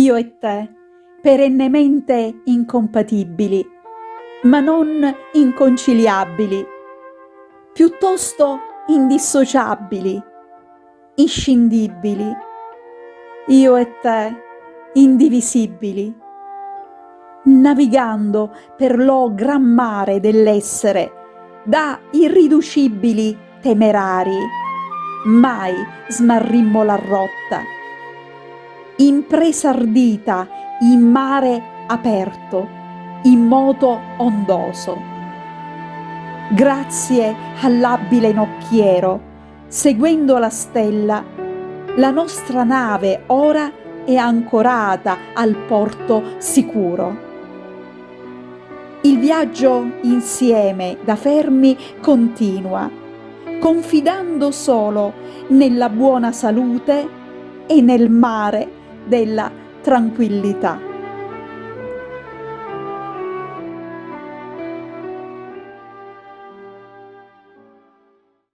io e te, perennemente incompatibili, ma non inconciliabili, piuttosto indissociabili, inscindibili, io e te, indivisibili, navigando per lo gran mare dell'essere, da irriducibili temerari, mai smarrimmo la rotta, impresa ardita in mare aperto, in moto ondoso. Grazie all'abile nocchiero, seguendo la stella, la nostra nave ora è ancorata al porto sicuro. Il viaggio insieme da fermi continua, confidando solo nella buona salute e nel mare della tranquillità.